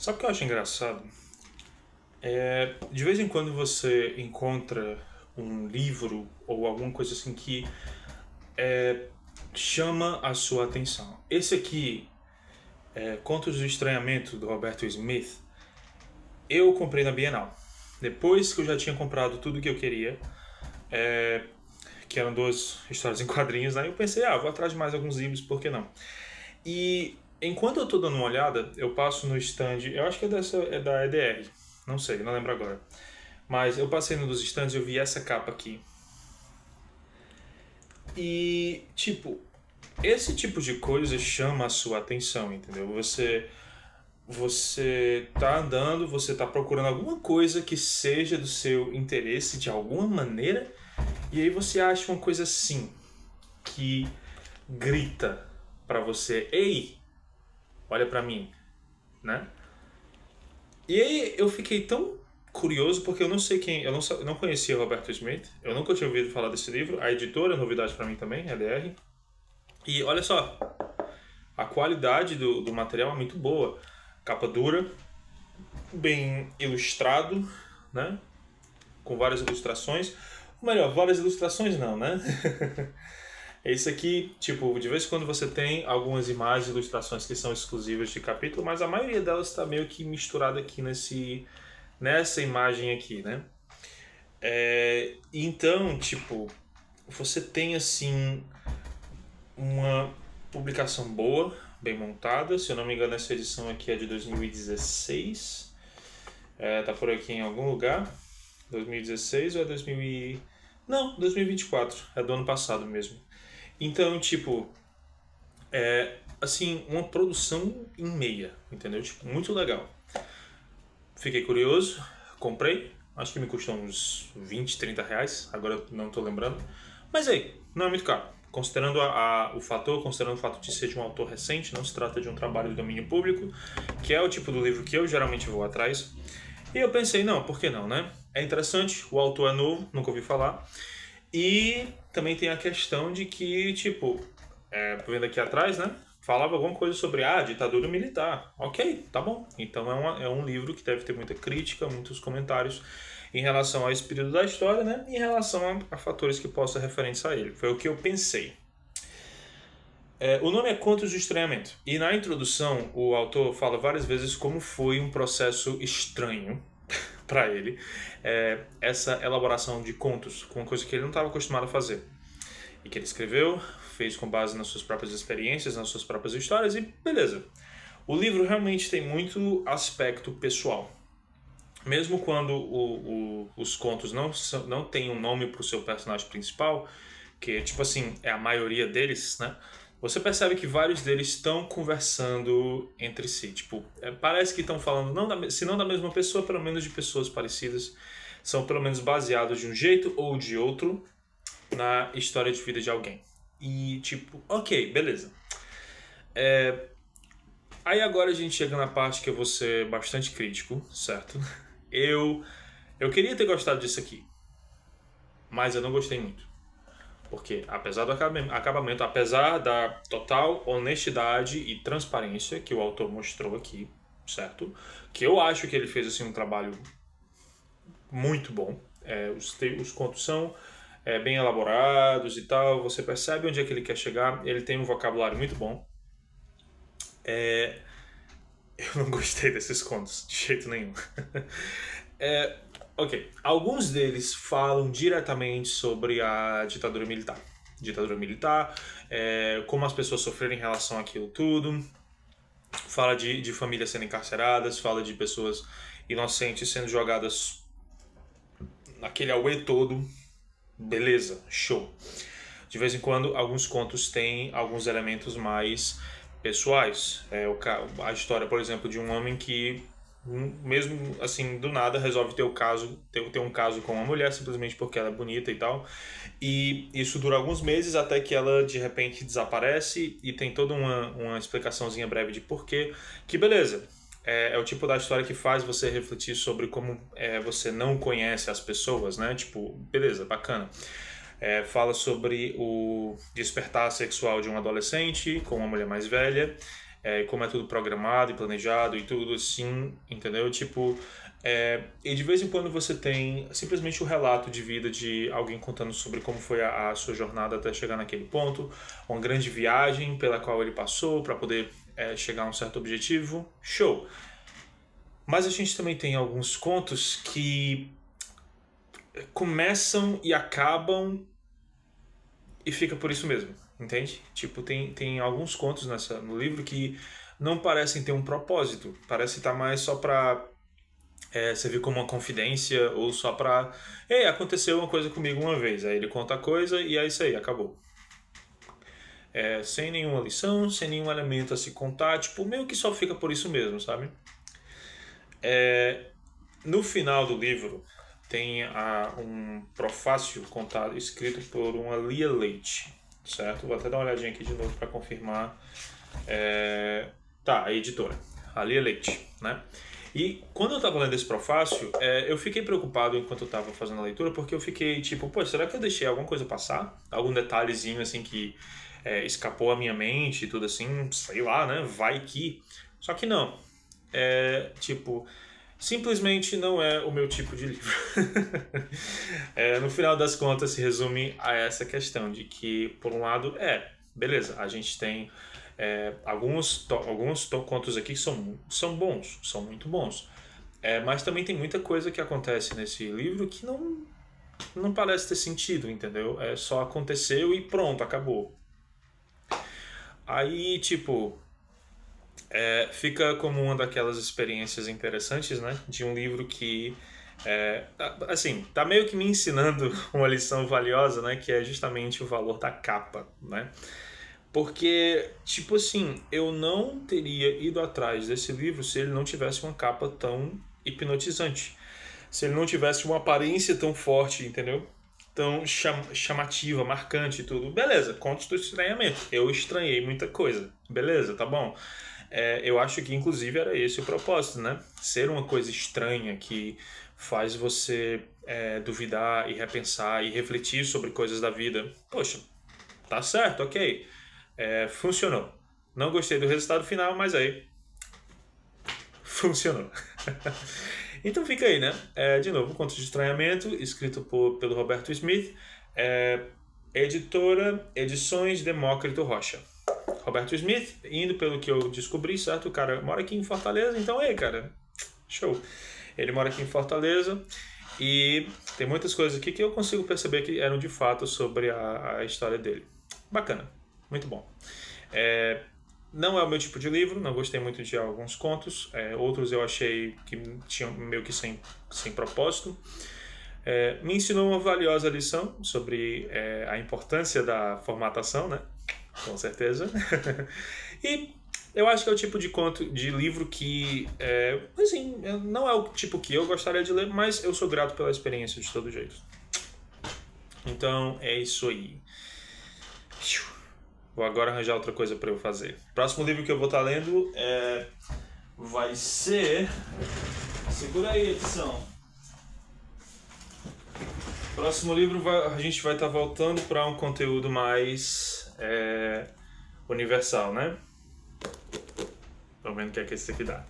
Sabe o que eu acho engraçado? De vez em quando você encontra um livro ou alguma coisa assim que chama a sua atenção. Esse aqui, Contos do Estranhamento, do Roberto Smith, eu comprei na Bienal. Depois que eu já tinha comprado tudo que eu queria, que eram duas histórias em quadrinhos, né? Eu pensei, vou atrás de mais alguns livros, por que não? E enquanto eu tô dando uma olhada, eu passo no stand, eu acho que é da EDR, não sei, não lembro agora. Mas eu passei num dos stands e eu vi essa capa aqui. E, tipo, esse tipo de coisa chama a sua atenção, entendeu? Você tá andando, você tá procurando alguma coisa que seja do seu interesse de alguma maneira, e aí você acha uma coisa assim, que grita pra você, ei, olha pra mim, né? E aí eu fiquei tão curioso porque eu não sei quem, eu não conhecia Roberto Smith, eu nunca tinha ouvido falar desse livro, a editora, novidade pra mim também, EDR. E olha só, a qualidade do material é muito boa, capa dura, bem ilustrado, né? Com várias ilustrações. Ou melhor, várias ilustrações não, né? Esse aqui, tipo, de vez em quando você tem algumas imagens, ilustrações que são exclusivas de capítulo, mas a maioria delas está meio que misturada aqui nessa imagem aqui, né? Então, tipo, você tem assim uma publicação boa, bem montada. Se eu não me engano, essa edição aqui é de 2016. Tá por aqui em algum lugar. 2016 ou é 2000 Não, 2024. É do ano passado mesmo. Então, tipo, assim, uma produção em meia, entendeu? Tipo, muito legal. Fiquei curioso, comprei. Acho que me custou uns 20, 30 reais. Agora eu não tô lembrando. Mas aí, não é muito caro. Considerando considerando o fato de ser de um autor recente, não se trata de um trabalho de domínio público, que é o tipo do livro que eu geralmente vou atrás. E eu pensei, não, por que não, né? É interessante, o autor é novo, nunca ouvi falar. E também tem a questão de que, tipo, vendo aqui atrás, né? Falava alguma coisa sobre a ditadura militar. Ok, tá bom. Então é um livro que deve ter muita crítica, muitos comentários em relação ao espírito da história, né? E em relação a fatores que possam referência a ele. Foi o que eu pensei. O nome é Contos de Estranhamento. E na introdução, o autor fala várias vezes como foi um processo estranho para ele essa elaboração de contos, com uma coisa que ele não estava acostumado a fazer. E que ele escreveu, fez com base nas suas próprias experiências, nas suas próprias histórias, e beleza. O livro realmente tem muito aspecto pessoal. Mesmo quando os contos não têm um nome para o seu personagem principal, que tipo assim, é a maioria deles, né? Você percebe que vários deles estão conversando entre si. Tipo, parece que estão falando, se não da mesma pessoa, pelo menos de pessoas parecidas. São pelo menos baseados de um jeito ou de outro na história de vida de alguém. E tipo, ok, beleza. Aí agora a gente chega na parte que eu vou ser bastante crítico, certo? Eu queria ter gostado disso aqui, mas eu não gostei muito. Porque apesar do acabamento, apesar da total honestidade e transparência que o autor mostrou aqui, certo? Que eu acho que ele fez assim um trabalho muito bom. Os contos são bem elaborados e tal, você percebe onde é que ele quer chegar, ele tem um vocabulário muito bom. Eu não gostei desses contos, de jeito nenhum. Ok, alguns deles falam diretamente sobre a ditadura militar. Ditadura militar, como as pessoas sofreram em relação àquilo tudo. Fala de famílias sendo encarceradas, fala de pessoas inocentes sendo jogadas naquele auê todo. Beleza, show. De vez em quando, alguns contos têm alguns elementos mais pessoais. A história, por exemplo, de um homem que, mesmo assim, do nada, resolve ter um caso com uma mulher simplesmente porque ela é bonita e tal. E isso dura alguns meses até que ela, de repente, desaparece e tem toda uma explicaçãozinha breve de porquê. Que beleza. É o tipo da história que faz você refletir sobre como você não conhece as pessoas, né? Tipo, beleza, bacana. Fala sobre o despertar sexual de um adolescente com uma mulher mais velha. como é tudo programado e planejado e tudo assim, entendeu? Tipo, e de vez em quando você tem simplesmente o relato de vida de alguém contando sobre como foi a sua jornada até chegar naquele ponto, uma grande viagem pela qual ele passou para poder chegar a um certo objetivo. Show! Mas a gente também tem alguns contos que começam e acabam e fica por isso mesmo, entende? Tipo, tem alguns contos no livro que não parecem ter um propósito, parece estar mais só pra servir como uma confidência ou só pra ei, aconteceu uma coisa comigo uma vez, aí ele conta a coisa e é isso aí, acabou. Sem nenhuma lição, sem nenhum elemento a se contar, tipo, meio que só fica por isso mesmo, sabe? No final do livro tem um prefácio contado, escrito por uma Lia Leite, certo? Vou até dar uma olhadinha aqui de novo para confirmar. A editora, a Lia Leite, né? E quando eu estava lendo esse prefácio, eu fiquei preocupado enquanto eu estava fazendo a leitura, porque eu fiquei tipo, pô, será que eu deixei alguma coisa passar? Algum detalhezinho assim que escapou à minha mente e tudo assim, sei lá, né? Vai que... Só que não. Tipo... Simplesmente não é o meu tipo de livro. No final das contas, se resume a essa questão de que, por um lado, beleza, a gente tem alguns contos aqui que são bons, são muito bons. Mas também tem muita coisa que acontece nesse livro que não parece ter sentido, entendeu? Só aconteceu e pronto, acabou. Aí, tipo... fica como uma daquelas experiências interessantes, né? De um livro que, assim, tá meio que me ensinando uma lição valiosa, né? Que é justamente o valor da capa, né? Porque, tipo assim, eu não teria ido atrás desse livro se ele não tivesse uma capa tão hipnotizante. Se ele não tivesse uma aparência tão forte, entendeu? Tão chamativa, marcante e tudo. Beleza, contos do estranhamento. Eu estranhei muita coisa. Beleza, tá bom. Eu acho que inclusive era esse o propósito, né? Ser uma coisa estranha que faz você duvidar e repensar e refletir sobre coisas da vida. Poxa, tá certo, ok. Funcionou. Não gostei do resultado final, mas aí funcionou. Então fica aí, né? De novo, Contos de Estranhamento, escrito pelo Roberto Smith, editora Edições Demócrito Rocha. Roberto Smith, indo pelo que eu descobri, certo? O cara mora aqui em Fortaleza, então, cara, show. Ele mora aqui em Fortaleza e tem muitas coisas aqui que eu consigo perceber que eram de fato sobre a história dele. Bacana, muito bom. Não é o meu tipo de livro, não gostei muito de alguns contos, outros eu achei que tinham meio que sem propósito. Me ensinou uma valiosa lição sobre a importância da formatação, né? Com certeza. E eu acho que é o tipo de livro que, assim, não é o tipo que eu gostaria de ler, mas eu sou grato pela experiência de todo jeito. Então, é isso aí. Vou agora arranjar outra coisa para eu fazer. O próximo livro que eu vou estar lendo vai ser... Segura aí, edição. Próximo livro a gente vai estar voltando para um conteúdo mais universal, né? Vamos ver o que é que esse aqui dá.